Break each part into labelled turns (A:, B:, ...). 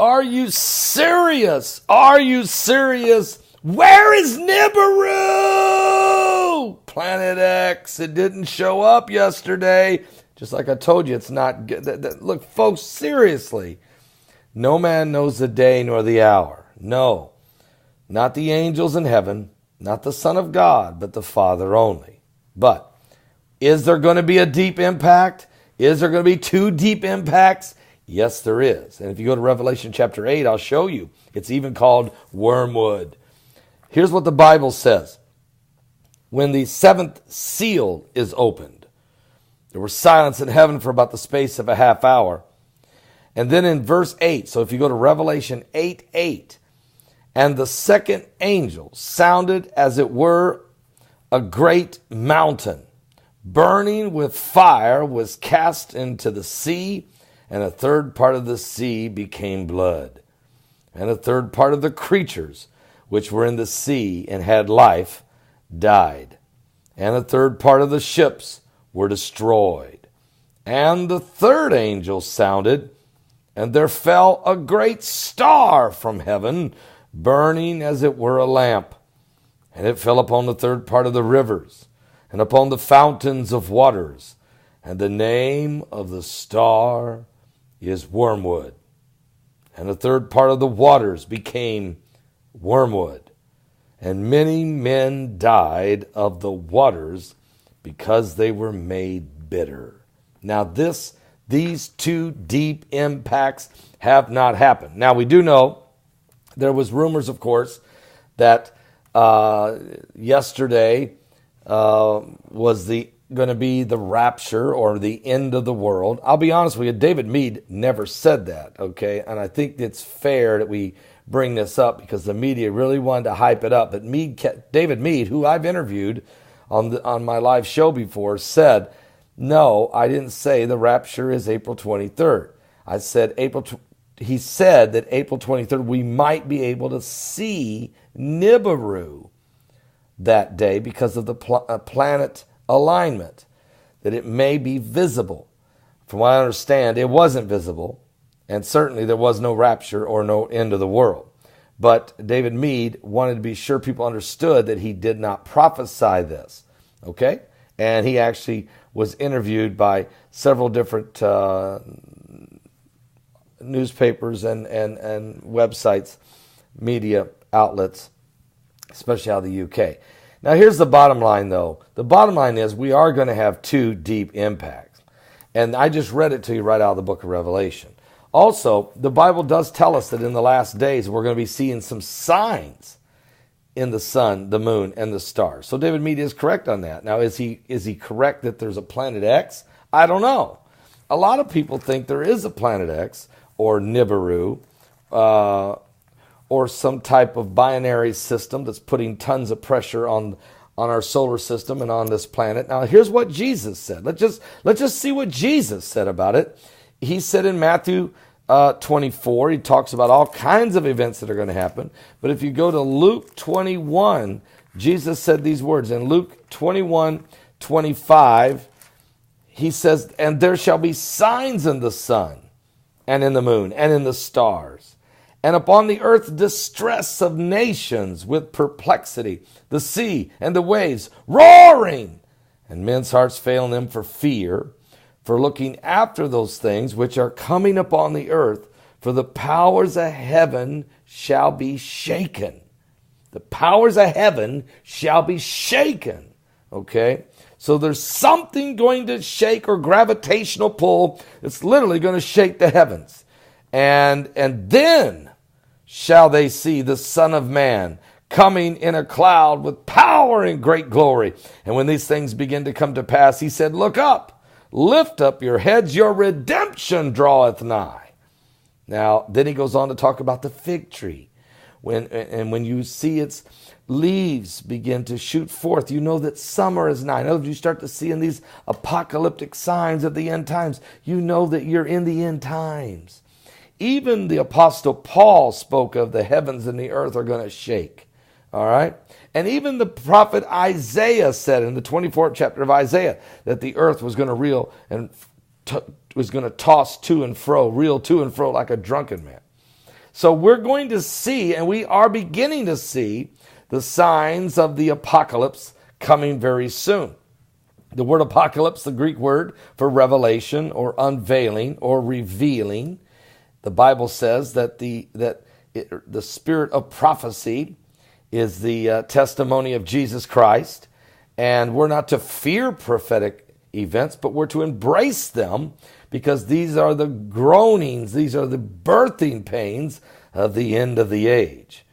A: Are you serious? Are you serious? Where is Nibiru? Planet X. It didn't show up yesterday. Just like I told you, it's not good. Look, folks, seriously. No man knows the day nor the hour. No, not the angels in heaven, not the Son of God, but the Father only. But is there going to be a deep impact? Is there going to be two deep impacts? Yes, there is. And if you go to Revelation chapter 8, I'll show you. It's even called wormwood. Here's what the Bible says. When the seventh seal is opened, there was silence in heaven for about the space of a half hour. And then in verse 8, so if you go to Revelation 8:8, and the second angel sounded as it were a great mountain, burning with fire, was cast into the sea, and a third part of the sea became blood. And a third part of the creatures which were in the sea and had life died. And a third part of the ships were destroyed. And the third angel sounded, and there fell a great star from heaven, burning as it were a lamp. And it fell upon the third part of the rivers, and upon the fountains of waters. And the name of the star is wormwood. And the third part of the waters became wormwood. And many men died of the waters because they were made bitter. Now these two deep impacts have not happened. Now we do know there was rumors, of course, that yesterday was going to be the rapture or the end of the world. I'll be honest with you, David Meade never said that, okay? And I think it's fair that we bring this up because the media really wanted to hype it up. But David Meade, who I've interviewed on my live show before, said, no, I didn't say the rapture is April 23rd. I said he said that April 23rd we might be able to see Nibiru that day because of the planet alignment, that it may be visible. From what I understand, it wasn't visible, and certainly there was no rapture or no end of the world. But David Meade wanted to be sure people understood that he did not prophesy this, okay? And he actually was interviewed by several different newspapers and websites, media outlets, especially out of the UK. Now, here's the bottom line, though. The bottom line is we are going to have two deep impacts. And I just read it to you right out of the book of Revelation. Also, the Bible does tell us that in the last days we're going to be seeing some signs in the sun, the moon, and the stars. So David Meade is correct on that. Now, is he correct that there's a planet X? I don't know. A lot of people think there is a planet X or Nibiru, or some type of binary system that's putting tons of pressure on our solar system and on this planet. Now, here's what Jesus said. Let's just see what Jesus said about it. He said in Matthew 24, he talks about all kinds of events that are going to happen. But if you go to Luke 21, Jesus said these words. In Luke 21:25, he says, and there shall be signs in the sun and in the moon and in the stars, and upon the earth distress of nations with perplexity, the sea and the waves roaring, and men's hearts failing them for fear, for looking after those things which are coming upon the earth, for the powers of heaven shall be shaken. The powers of heaven shall be shaken. Okay? So there's something going to shake, or gravitational pull. It's literally going to shake the heavens. And then shall they see the Son of Man coming in a cloud with power and great glory. And when these things begin to come to pass, he said, look up, lift up your heads, your redemption draweth nigh. Now, then he goes on to talk about the fig tree. When you see its leaves begin to shoot forth, you know that summer is nigh. As you start to see in these apocalyptic signs of the end times, you know that you're in the end times. Even the Apostle Paul spoke of the heavens and the earth are going to shake. All right? And even the prophet Isaiah said in the 24th chapter of Isaiah that the earth was going to reel and was going to toss to and fro, reel to and fro like a drunken man. So we're going to see, and we are beginning to see, the signs of the apocalypse coming very soon. The word apocalypse, the Greek word for revelation or unveiling or revealing. The Bible says that the spirit of prophecy is the testimony of Jesus Christ. And we're not to fear prophetic events, but we're to embrace them, because these are the groanings, these are the birthing pains of the end of the age.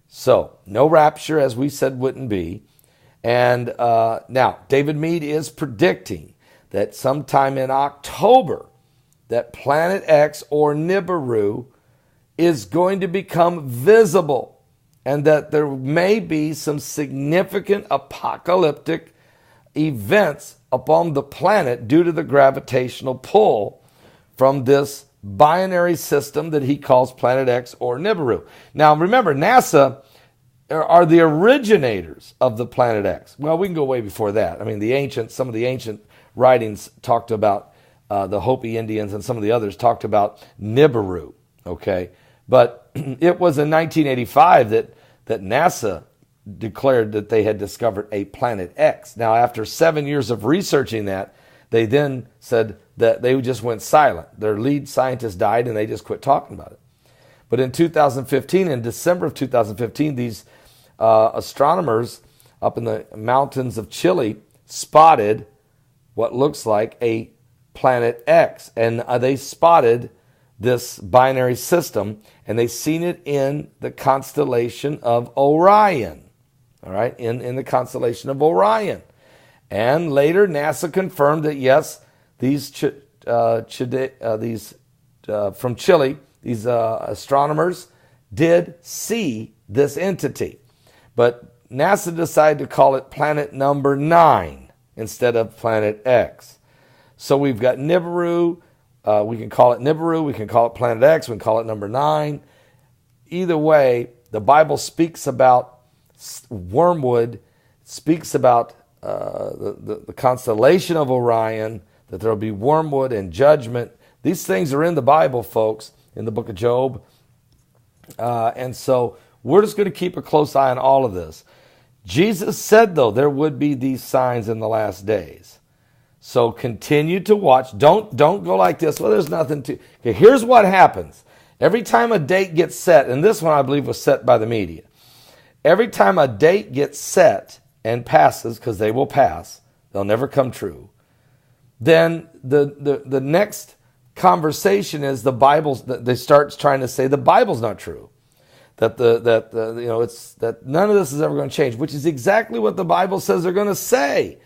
A: So, no rapture, as we said, wouldn't be. And now, David Meade is predicting that sometime in October, that Planet X or Nibiru is going to become visible, and that there may be some significant apocalyptic events upon the planet due to the gravitational pull from this binary system that he calls Planet X or Nibiru. Now, remember, NASA are the originators of the Planet X. Well, we can go way before that. I mean, some of the ancient writings talked about the Hopi Indians, and some of the others talked about Nibiru, okay? But it was in 1985 that NASA declared that they had discovered a Planet X. Now, after 7 years of researching that, they then said that they just went silent. Their lead scientist died, and they just quit talking about it. But in 2015, in December of 2015, these astronomers up in the mountains of Chile spotted what looks like a Planet X. And they spotted this binary system, and they seen it in the constellation of Orion. All right, in the constellation of Orion. And later, NASA confirmed that, yes, these from Chile, these astronomers did see this entity. But NASA decided to call it planet number 9 instead of Planet X. So we've got Nibiru. We can call it Nibiru. We can call it Planet X. We can call it number 9. Either way, the Bible speaks about wormwood, speaks about the constellation of Orion, that there will be wormwood and judgment. These things are in the Bible, folks, in the book of Job. And so we're just going to keep a close eye on all of this. Jesus said, though, there would be these signs in the last days. So continue to watch. Don't go like this. Well, there's nothing to... Okay, here's what happens. Every time a date gets set, and this one I believe was set by the media. Every time a date gets set and passes, because they will pass, they'll never come true, then the next conversation is the Bible's. They start trying to say the Bible's not true, that none of this is ever going to change, which is exactly what the Bible says they're going to say.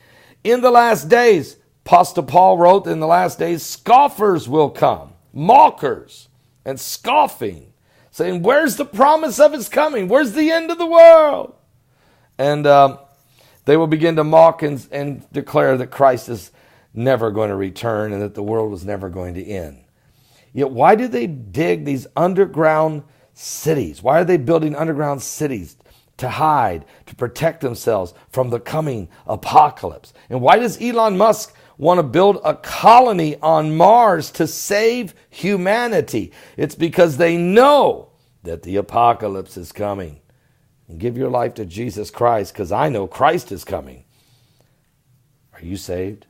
A: In the last days, Apostle Paul wrote, in the last days, scoffers will come, mockers and scoffing, saying, where's the promise of his coming? Where's the end of the world? And they will begin to mock and declare that Christ is never going to return and that the world was never going to end. Yet why do they dig these underground cities? Why are they building underground cities? To hide, to protect themselves from the coming apocalypse. And why does Elon Musk want to build a colony on Mars to save humanity? It's because they know that the apocalypse is coming. And give your life to Jesus Christ, because I know Christ is coming. Are you saved?